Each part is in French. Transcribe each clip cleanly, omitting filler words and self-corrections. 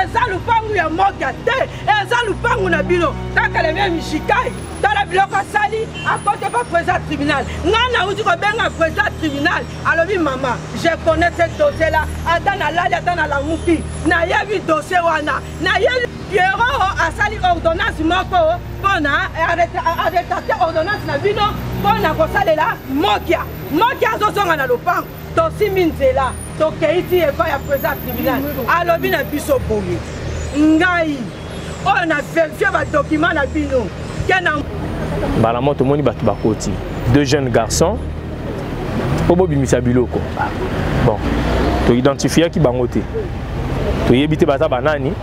eza lupangu ya moka te eza lupangu na bino kaka le même Michikai dans la biloko sali à côté pas président tribunal ngana uti ko benga président tribunal alobi maman je connais ce dossier là atana lali atana la muki na yebi dossier wana na yebi Pierrot asali ordonnance moko pona arrêter ordonnance na bino pona ko salela mokia mokia azosonga na lupangu tosi minzela tokeiti epa ya président tribunal alobi na biso boye ngai oyo na verifie badocument na bino kena mbala moto moni bato bakoti deux jeunes garçons po bobimisa biloko bon toidentifiaki bango te toyebi te baza banani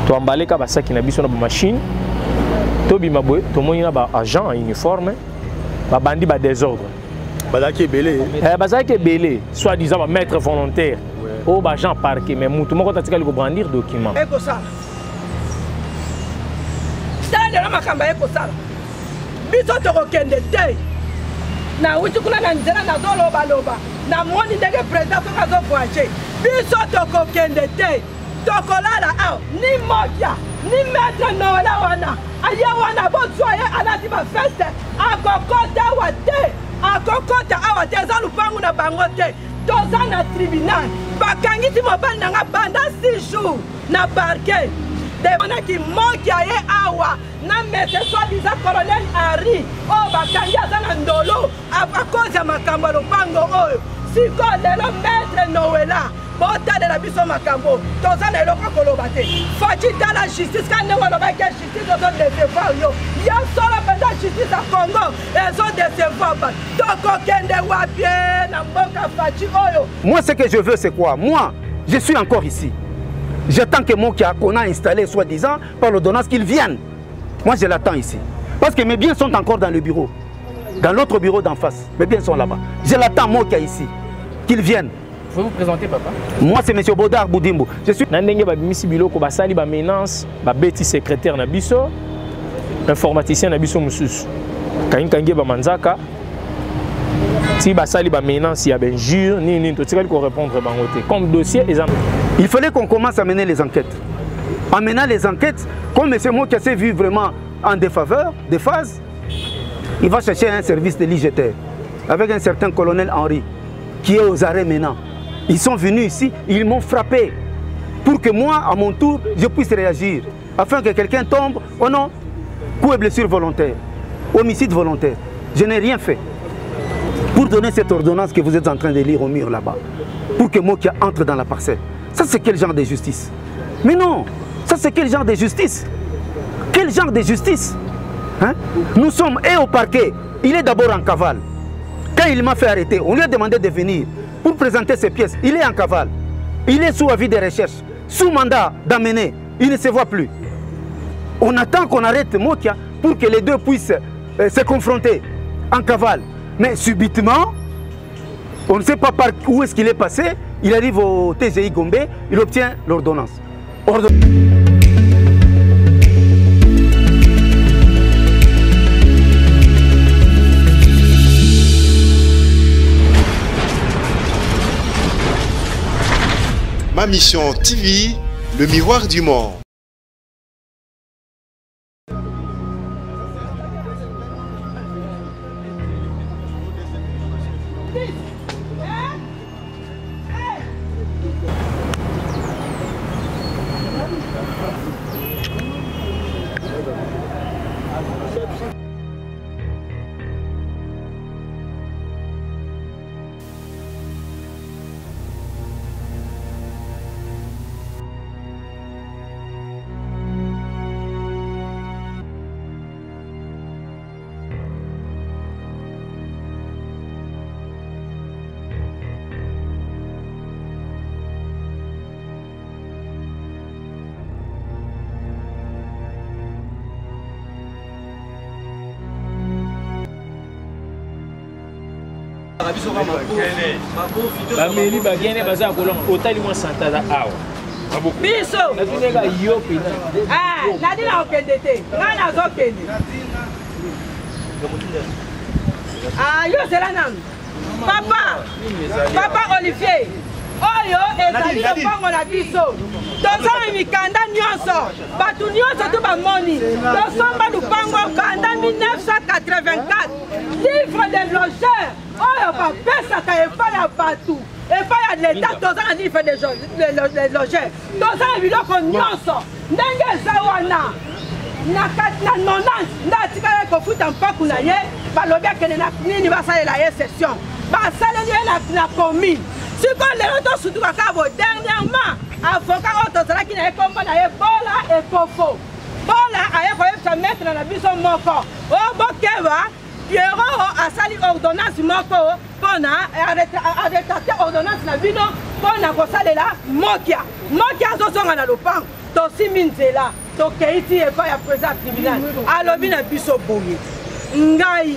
toambaleka basaki na biso na bamachine tobima boye tomoni na baagent en uniforme babandi badésordre bazalaki ebele soi-disant bamaître volontaire oyo bagent parqué mais motu moko tatikali kobrandir document ekosala tala lelo makambo ekosala biso tokokende te na wuti kuna na nzela nazolobaloba namoni ndenge président soki azovoyage biso tokokende te tokolala awa ni mokia ni maître noela wana aye wana bozwa ye alati bafeste akokota awa te akokota awa te eza lupangu na bango te toza na tribunal bakangisi mobali nanga banda 6 jours na parquet demonaki mokia ye awa na mese soi-disant colonel Henri oyo bakangi aza na ndolo akozi ya makambo ya lupango oyo siko lelo maître noela botalela biso makambo toza na eloko koloba te faki tala justice ka ndenge olobaki justice ezodecevoir yo yo solo mpenza justice ya congo ezodecevoir bato tokokende wapie na mboka faki oyo. Moi ce que je veux c'est quoi? Moi je suis encore ici, j'attends que Mokia qu'on a installé soi-disant par l'ordonnance qu'il vienne. Moi je l'attends ici parce que mes biens sont encore dans le bureau, dans l'autre bureau d'en face, mes biens sont là-bas. Je l'attends Mokia ici qu'il vienne. Vous pouvez vous présenter, papa? Moi, c'est M. Bodar Boudimbo. Je suis... Nandenge babimisi biloko basali ba menace, ba beti secrétaire na biso, informaticien na biso mususu. Kangi ba manzaka. Si basali ba menace ya benjure, ni to tikali ko répondre bangote. Comme dossier exemple. Il fallait qu'on commence à mener les enquêtes. En menant les enquêtes, comme M. Mokia s'est vu vraiment en défaveur, déphase, il va chercher un service de l'IGT avec un certain colonel Henri qui est aux arrêts maintenant. Ils sont venus ici, ils m'ont frappé pour que moi, à mon tour, je puisse réagir. Afin que quelqu'un tombe, oh non, coup et blessure volontaire, homicide volontaire. Je n'ai rien fait. Pour donner cette ordonnance que vous êtes en train de lire au mur là-bas, pour que Mokia entre dans la parcelle. Ça c'est quel genre de justice? Mais non, ça c'est quel genre de justice? Quel genre de justice, hein? Nous sommes et au parquet, il est d'abord en cavale. Quand il m'a fait arrêter, on lui a demandé de venir pour présenter ses pièces. Il est en cavale. Il est sous avis de recherche, sous mandat d'amener. Il ne se voit plus. On attend qu'on arrête Mokia pour que les deux puissent se confronter en cavale. Mais subitement, on ne sait pas par où est-ce qu'il est passé. Il arrive au TGI Gombe, il obtient l'ordonnance. Ma Mission TV, le miroir du monde. Bameli bagene baza kolonga otali mwa santada awa biso natuneka yo pena nadina okende te nga nazokende yo zela nanu papa Olivier oyo ezali lopango na biso tozala mikanda nyonso bato nyonso to bamoni tosomba lupango kanda 1984 livre de logeur oyo bapesaka epai ya bato epai ya leta tozala livre de logeur tozala biloko nyonso ndenge eza wana na 90 nde atikala kofuta mpaku na ye balobi akende na nini basalela ye session basaleli ye na commune sikoyo lelo tosutuka kaka bo dernièrement avocat oyo tozalaki na ye kombo na ye bola ekofo bola aye koyebisa maître na biso moko oyo bokeba Pierrot asali ordonnance moko mpona aretate ordonnance na bino mpona kosalela mokia azozonga na lopango tosimbi nzela tokeiti epai ya président tribunal alobi na biso boye ngai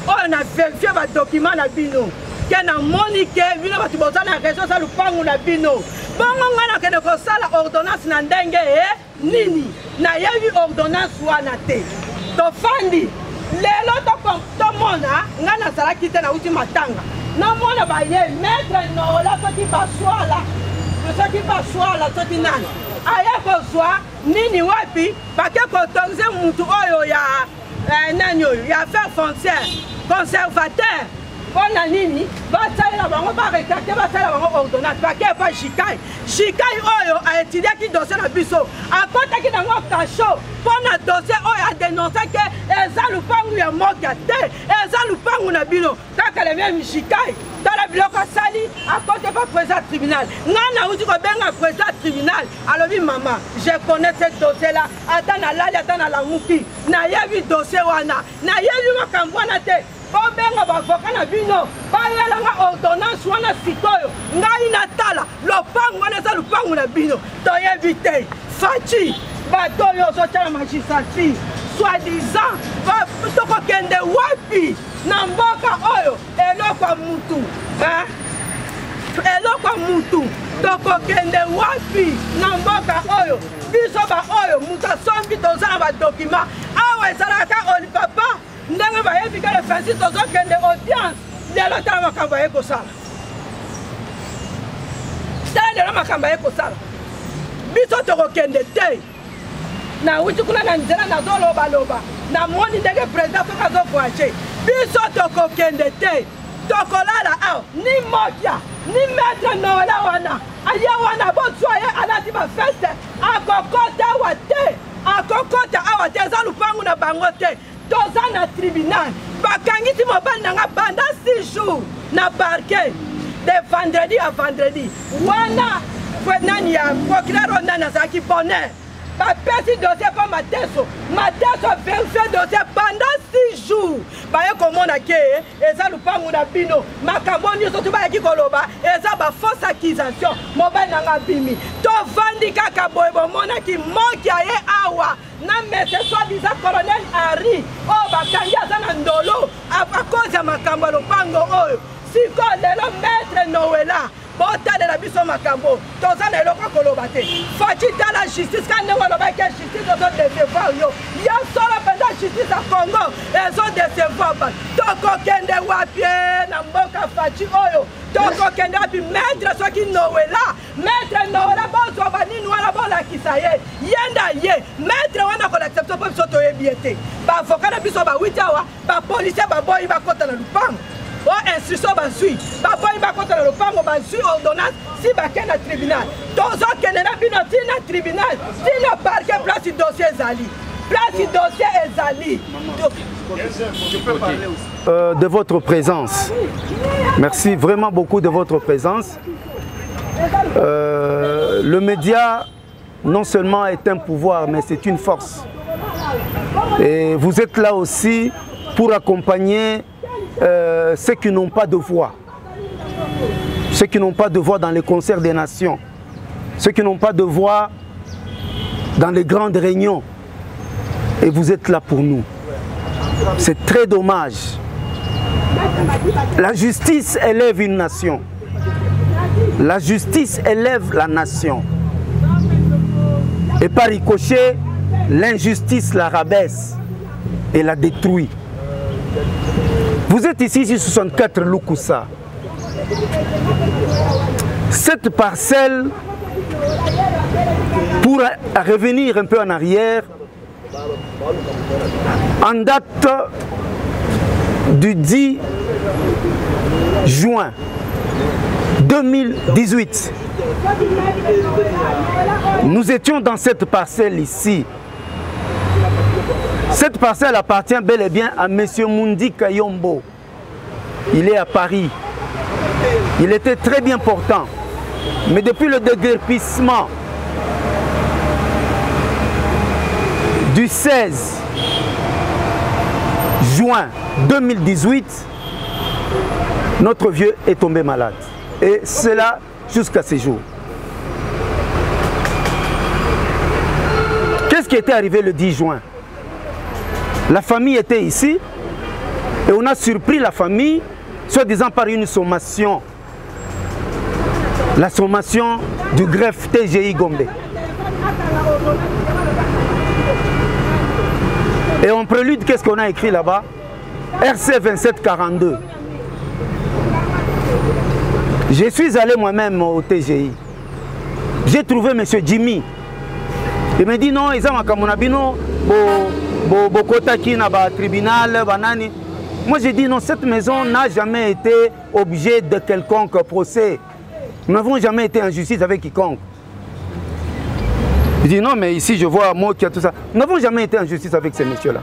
oyo na verifie badocument na bino ke namoni ke bino bato boza na région za lupangu na bino bongo ngai nakende kosala ordonnance na ndenge nini nayebi ordonnance wana te tofandi lelo tomona ngai nazalaki te nauti matanga namona baye maître nola soki baswala soki nani aye kozwa nini wapi bake kotonze mutu oyo ya nani oyo ya affaire foncière conservateur mpona nini basalela bango baretracte basalela bango ordonnance bake epa shikai oyo aétudiaki dossier na biso akotaki nango kasho mpona dossier oyo adenonce ke eza lupangu ya moka te eza lupangu na bino kaka le meme shikai tala biloko asali akote pa président tribunal ngai nauti kobenga président tribunal alobi mama je connais ce dossier là ata nalali ata nalamuki nayebi dossier wana nayebi makambo wana te bobenga bavoka na bino bayelanga ordonnance wana sikoyo ngai natala lopango wana eza lupango na bino toyebi te faci bato oyo ozotala magistrature soi-disant tokokende wapi na mboka oyo eloko ya mutu tokokende wapi na mboka oyo biso baoyo mutu asombi toza na badokima awa ezalaka olipapa ndenge bayebi ka le francis tozokende audience lelo tala makambo aye kosala biso tokokende te nauti kuna na nzela nazolobaloba namoni ndenge président soki azovoyage biso tokokende te tokolala awa ni mokia ni maître noela wana aye wana bozwa ye alati bafeste akokota awa te eza lupangu na bango te toza na tribunal bakangisi mobali nanga banda 6 jours na parquet de vendredi à vendredi wana nani ya procureur o nani azalaki bonheur bapesi dossier mpo mateso verifie dossier pendant 6 jours baye komona ke eza lupangu na bino makambo nyonso to bayaki koloba eza bafausse accusation mobali nanga bimi tovandi kaka boye bomonaki moki aye awa na mese soi-disant colonel Henri oyo bakangi aza na ndolo akozi ya makambo ya lopango oyo sikoyo lelo maître noela botalela biso makambo toza na eloko koloba te faci tala justice ka ndenge olobaki justice ezodesevoir yo ya solo mpenza justice ya congo ezodesevoir bato tokokende wapi na mboka faci oyo tokokende wapi maître soki noela bozwa banini wana bolakisa ye yenda ye maître wana kolakisa biso mpo biso toyebi ye te baavoka na biso bawiti awa bapolisier baboyi bakota na lupango instruction bazwi baboyi bakota na lopango bazwi ordonnance si bakende na tribunal tozokende na bino tina tribunal tina parquet place dossier ezali de votre présence. Merci vraiment beaucoup de votre présence. Le média non seulement est un pouvoir mais c'est une force. Et vous êtes là aussi pour accompagner ceux qui n'ont pas de voix, ceux qui n'ont pas de voix dans les concerts des nations, ceux qui n'ont pas de voix dans les grandes réunions. Et vous êtes là pour nous. C'est très dommage. La justice élève une nation. La justice élève la nation. Et par ricochet, l'injustice la rabaisse et la détruit. Vous êtes ici sur 64 Lukusa. Cette parcelle, pour revenir un peu en arrière, en date du 10 juin 2018, nous étions dans cette parcelle ici. Cette parcelle appartient bel et bien à M. Mundi Kayombo. Il est à Paris. Il était très bien portant. Mais depuis le déguerpissement du 16 juin 2018, notre vieux est tombé malade. Et cela jusqu'à ce jour. Qu'est-ce qui était arrivé le 10 juin? La famille était ici et on a surpris la famille, soi-disant par une sommation. La sommation du greffe TGI Gombe. Et en prélude, qu'est-ce qu'on a écrit là-bas? RC 2742. Je suis allé moi-même au TGI. J'ai trouvé M. Jimmy. Il me dit non, ils ont un tribunal. Moi j'ai dit non, cette maison n'a jamais été objet de quelconque procès. Nous n'avons jamais été en justice avec quiconque. Il dit non, mais ici je vois moi qui a tout ça. Nous n'avons jamais été en justice avec ces messieurs-là.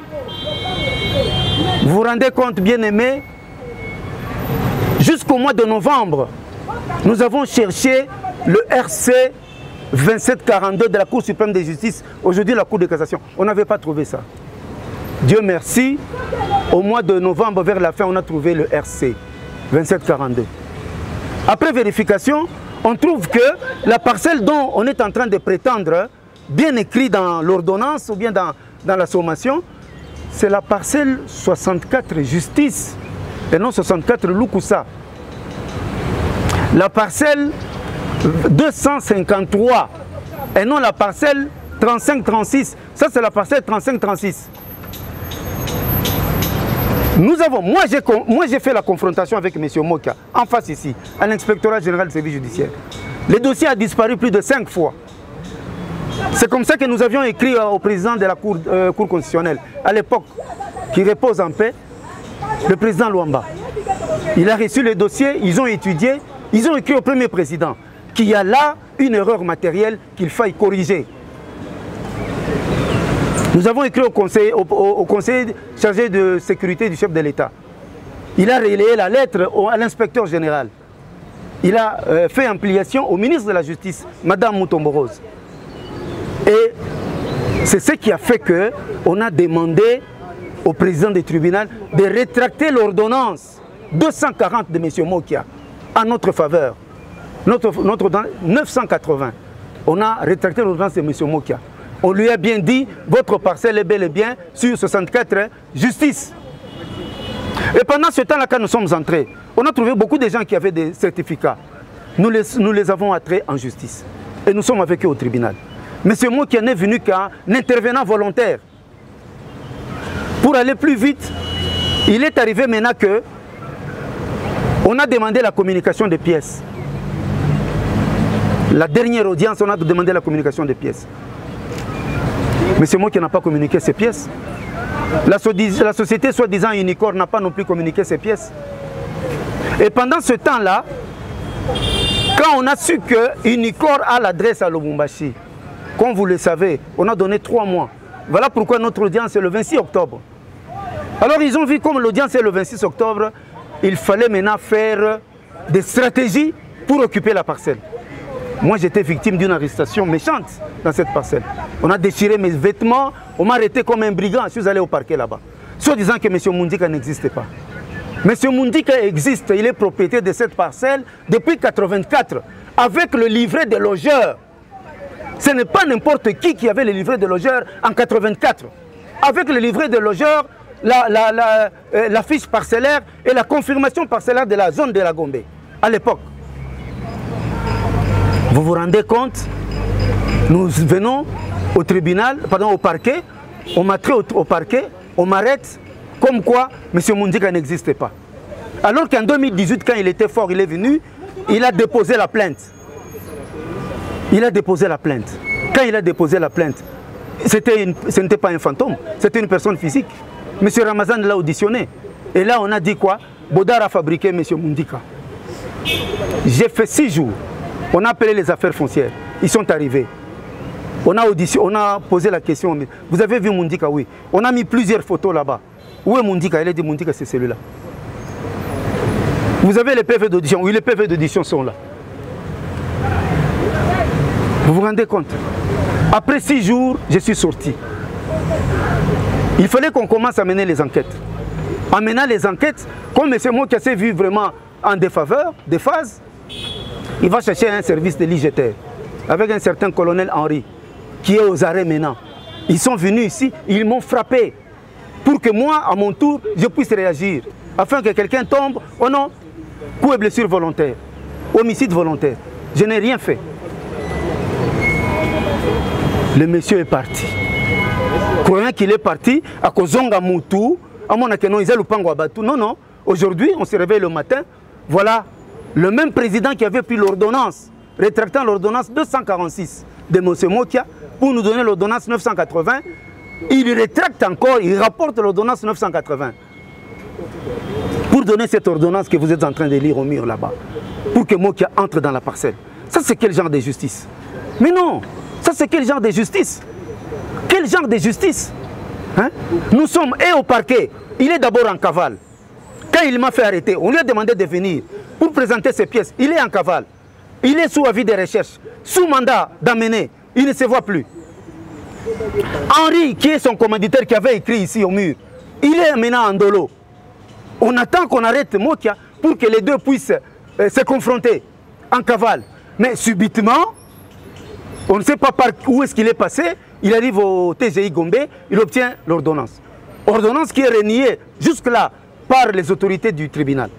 Vous vous rendez compte, bien aimé, jusqu'au mois de novembre, nous avons cherché le RC 2742 de la Cour suprême de justice, aujourd'hui la Cour de cassation. On n'avait pas trouvé ça. Dieu merci, au mois de novembre, vers la fin, on a trouvé le RC 2742. Après vérification, on trouve que la parcelle dont on est en train de prétendre, bien écrit dans l'ordonnance ou bien dans la sommation, c'est la parcelle 64 justice et non 64 Lukusa. La parcelle 253 et non la parcelle 35-36. Ça, c'est la parcelle 35-36. Nous avons, moi j'ai fait la confrontation avec M. Moka, en face ici, à l'inspectorat général du service judiciaire. Le dossier a disparu plus de 5 fois. C'est comme ça que nous avions écrit au président de la Cour constitutionnelle, à l'époque, qui repose en paix, le président Luamba. Il a reçu le dossier, ils ont étudié, ils ont écrit au premier président qu'il y a là une erreur matérielle qu'il faille corriger. Nous avons écrit au conseil chargé de sécurité du chef de l'État. Il a relayé la lettre à l'inspecteur général. Il a fait ampliation au ministre de la Justice, Mme Mutombo-Rose. Et c'est ce qui a fait qu'on a demandé au président du tribunal de rétracter l'ordonnance 240 de M. Mokia en notre faveur. Notre 980. On a rétracté l'ordonnance de M. Mokia. On lui a bien dit, votre parcelle est bel et bien sur 64 justice. Et pendant ce temps-là, quand nous sommes entrés, on a trouvé beaucoup de gens qui avaient des certificats. Nous les avons attraits en justice. Et nous sommes avec eux au tribunal. Mais c'est moi qui en est venu qu'un intervenant volontaire. Pour aller plus vite, il est arrivé maintenant que on a demandé la communication des pièces. La dernière audience, on a demandé la communication des pièces. Mais c'est moi qui n'a pas communiqué ces pièces. La société soi-disant Unicor n'a pas non plus communiqué ces pièces. Et pendant ce temps-là, quand on a su que Unicor a l'adresse à Lubumbashi, comme vous le savez, on a donné 3 mois. Voilà pourquoi notre audience est le 26 octobre. Alors ils ont vu comme l'audience est le 26 octobre, il fallait maintenant faire des stratégies pour occuper la parcelle. Moi j'étais victime d'une arrestation méchante dans cette parcelle. On a déchiré mes vêtements, on m'a arrêté comme un brigand, je suis allé au parquet là-bas. Soit disant que M. Mundika n'existait pas. M. Mundika existe, il est propriétaire de cette parcelle depuis 1984, avec le livret de logeurs. Ce n'est pas n'importe qui avait le livret de logeurs en 1984. Avec le livret de logeurs, la fiche parcellaire et la confirmation parcellaire de la zone de la Gombe, à l'époque. Vous vous rendez compte? Nous venons au tribunal, pardon, au parquet, on m'attrape au parquet, on m'arrête, comme quoi M. Mundika n'existait pas. Alors qu'en 2018, quand il était fort, il est venu, il a déposé la plainte. Il a déposé la plainte. Quand il a déposé la plainte, ce n'était pas un fantôme, c'était une personne physique. M. Ramazan l'a auditionné. Et là, on a dit quoi? Bodar a fabriqué M. Mundika. J'ai fait 6 jours. On a appelé les affaires foncières. Ils sont arrivés. On a posé la question. Vous avez vu Mundika? Oui. On a mis plusieurs photos là-bas. Où est Mundika? Il a dit Mundika, c'est celui-là. Vous avez les PV d'audition? Oui, les PV d'audition sont là. Vous vous rendez compte? Après 6 jours, je suis sorti. Il fallait qu'on commence à mener les enquêtes. En menant les enquêtes, comme M. Mokia s'est vu vraiment en défaveur, des phases, il va chercher un service de l'IGTR avec un certain colonel Henri qui est aux arrêts maintenant. Ils sont venus ici, ils m'ont frappé pour que moi, à mon tour, je puisse réagir afin que quelqu'un tombe. Oh non, coup et blessure volontaire, homicide volontaire. Je n'ai rien fait. Le monsieur est parti. Croyant qu'il est parti, à Kozonga Moutou, à mon akenon, ils ont non, non. Aujourd'hui, on se réveille le matin. Voilà le même président qui avait pris l'ordonnance, rétractant l'ordonnance 246 de M. Mokia pour nous donner l'ordonnance 980. Il rétracte encore, il rapporte l'ordonnance 980 pour donner cette ordonnance que vous êtes en train de lire au mur là-bas, pour que Mokia entre dans la parcelle. Ça, c'est quel genre de justice? Mais non, ça, c'est quel genre de justice? Quel genre de justice, hein? Nous sommes et au parquet. Il est d'abord en cavale. Quand il m'a fait arrêter, on lui a demandé de venir pour présenter ses pièces. Il est en cavale. Il est sous avis de recherche, sous mandat d'amener. Il ne se voit plus. Henri, qui est son commanditaire qui avait écrit ici au mur, il est maintenant en dolo. On attend qu'on arrête Mokia pour que les deux puissent se confronter en cavale. Mais subitement, on ne sait pas par où est-ce qu'il est passé. Il arrive au TGI Gombe, il obtient l'ordonnance. Ordonnance qui est reniée jusque-là par les autorités du tribunal.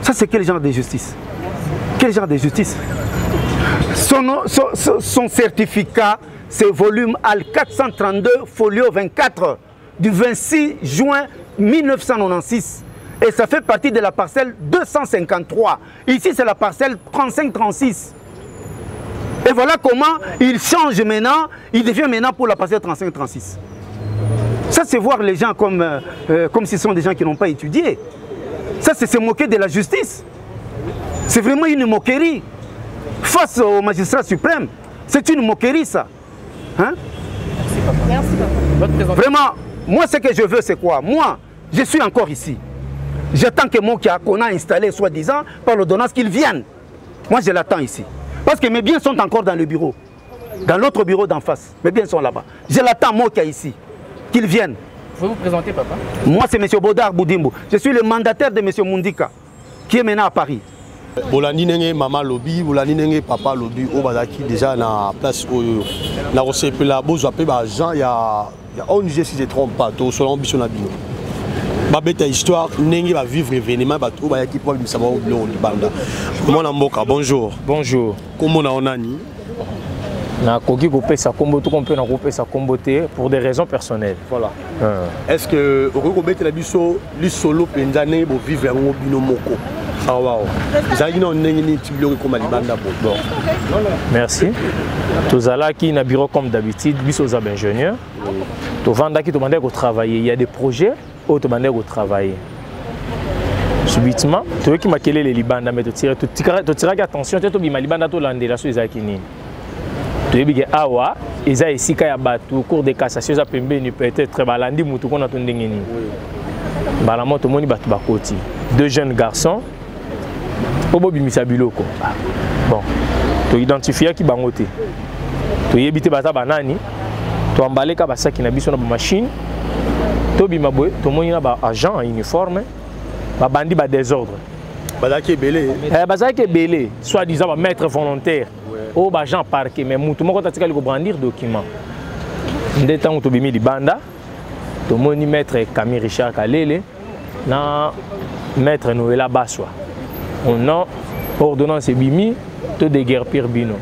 Ça, c'est quel genre de justice? Quel genre de justice? Son certificat, c'est volume AL 432, folio 24, du 26 juin 1996. Et ça fait partie de la parcelle 253. Ici, c'est la parcelle 3536. Et voilà comment il change maintenant, il devient maintenant pour la parcelle 35-36. Ça, c'est voir les gens comme si ce sont des gens qui n'ont pas étudié. Ça, c'est se moquer de la justice. C'est vraiment une moquerie. Face au magistrat suprême, c'est une moquerie, ça. Hein? Merci, papa. Vraiment, moi, ce que je veux, c'est quoi? Moi, je suis encore ici. J'attends que Mokia, qu'on a installé, soi-disant, par l'ordonnance, qu'il vienne. Moi, je l'attends ici. Parce que mes biens sont encore dans le bureau. Dans l'autre bureau d'en face. Mes biens sont là-bas. Je l'attends, Mokia, ici. Qu'il vienne. Vous pouvez vous présenter, papa? Moi, c'est M. Bodar Boudimbo. Je suis le mandataire de M. Mundika, qui est maintenant à Paris. Bolani nenge maman lobby, bolani nenge papa lobby, au bazaki déjà na place où na recette la bozo appelé ba Jean, il y a ONG si je ne trompe pas, to selon ambition na bino. Ba beta histoire nenge va vivre événement ba to ba yaki Paul Misaba au blo libanda. Mon mboka, bonjour. Bonjour. Comment na onani? Na koki couper sa combo tout qu'on peut na couper sa comboté pour des raisons personnelles. Voilà. Est-ce que au ko beta la biso li solo penza ne bo vivre en bino moko? Ah wow. Merci. Tous allons qui na bureau comme d'habitude, bis aux ingénieurs. Tous vendeurs qui demandent de travailler. Il y a des projets où tu demandes de travailler. Subitement, tu veux qui m'a les Libanda, mais tu tires attention, tu as Libanda tout l'année là sur les Akini. Tu veux que awa, ils ont ici kaya batu cours de cassation, ils ont pembé peut-être balandi mutu qu'on a ton dingini. Balamo tout le monde batu bakoti. 2 jeunes garçons. Bon, tu identifies qui bangote. Tu éviter bata banani. Tu emballes ka basa qui na biso na machine. Tu bimabwe, tu moni na ba agent en uniforme. Ba bandi ba désordre. Bazaki belé. Bazaki belé, soit disant ba maître volontaire. Ou ba agent parqué mais mutu moko tatika ko brandir document. Ndé temps tu bimi libanda. Tu moni maître Camille Richard Kalele na maître Noëlla Baswa. On a ordonnance bimi to de guerre pire bino.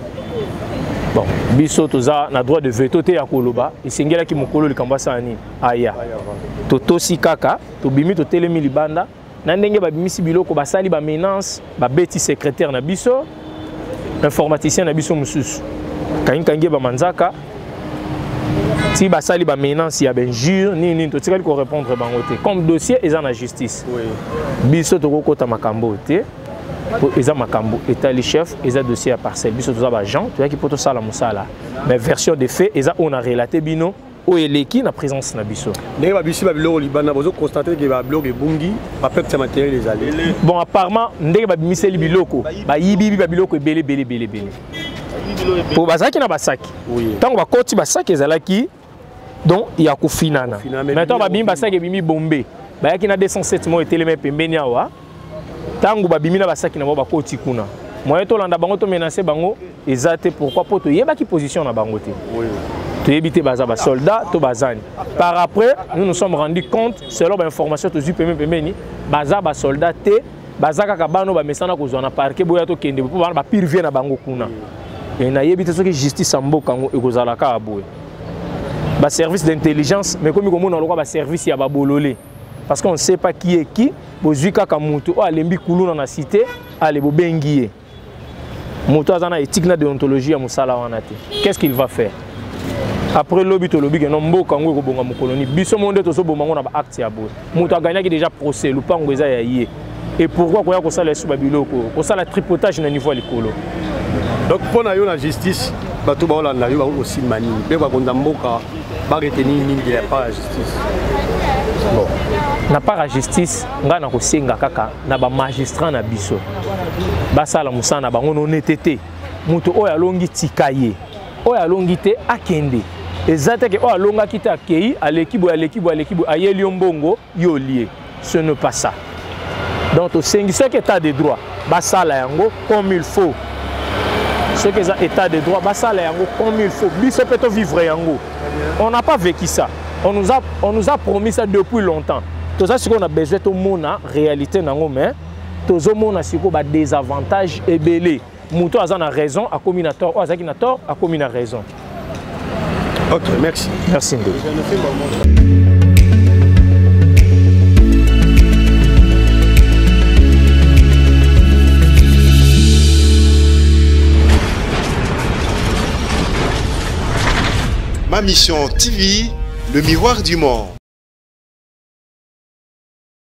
Bon, biso toza na droit de veto te ya koloba, isengela ki mokolo likamba sani aya. To tosi kaka, to bimi to telemi libanda, na ndenge ba bimisi biloko basali ba menace, ba beti secrétaire na biso. informaticien na biso mususu kangi ba manzaka si basali ba menace ya benjure ni to tikali ko répondre bango te comme dossier eza na justice biso to kokota makambo te eza makambo état le chef eza dossier à parcelle biso to za ba agent to yaki poto sala musala mais version des faits eza on a relaté bino o eleki na présence na biso ndenge ba biso ba biloko libana bozo constater que ba biloko ebungi ba perte matériel les allés bon apparemment ndenge ba bimiseli biloko ba yibi ba biloko ebele po bazaki na basaki tango bakoti basaki ezalaki donc il y a kofinana maintenant ba bimi basaki bimi bombe bayaki na 207 mo eteleme pembeni awa tango ba bimi na basaki na bo bakoti kuna moyen to landa bango to menacer bango ezate pourquoi poto yebaki position na bango te tu éviter baza ba soldats to bazani par après nous sommes rendus compte selon l'information to pembeni baza ba soldats te baza kaka bano ba mesana ko zona parquet boya to kende po ba pire na bango kuna et na yebite soki justice amboka ngo ekozalaka aboye ba service d'intelligence mais comme on a ba service ya ba bololé parce qu'on ne sait pas qui est qui bozui kaka mutu o alembi kuluna na cité ale bobengiye mutu azana éthique na déontologie ya musala wana te qu'est-ce qu'il va faire après lobby to lobby que non mboka ngo ko bonga mukoloni biso monde to so bomba ngo na ba acte ya boye mutu aganyaki déjà procès lupango eza ya yé et pourquoi koya ko sala su ba biloko ko sala tripotage na niveau likolo. Donc pour la justice bato ba olanda yo ba aussi mani pe ba konda mboka ba retenir ni de la part la justice bon na part la justice nga na ko senga kaka na ba magistrat na biso basala musana bango no netete mutu oyo alongi tikaye oyo alongi te akende ezate ke oyo alonga kita akei alekibo ayeli mbongo yo lié ce n'est pas ça donc au sengi ce qui état de droit basala yango comme il faut ce qui est état de droit basala yango comme il faut biso peut vivre yango on n'a pas vécu ça on nous a promis ça depuis longtemps tout ça c'est qu'on a besoin de mona réalité nango mais tozo mona siko ba désavantage ebelé muto azana raison a commis na tort azaki na tort a commis na raison. OK, merci. Merci. Ma mission TV, le miroir du monde.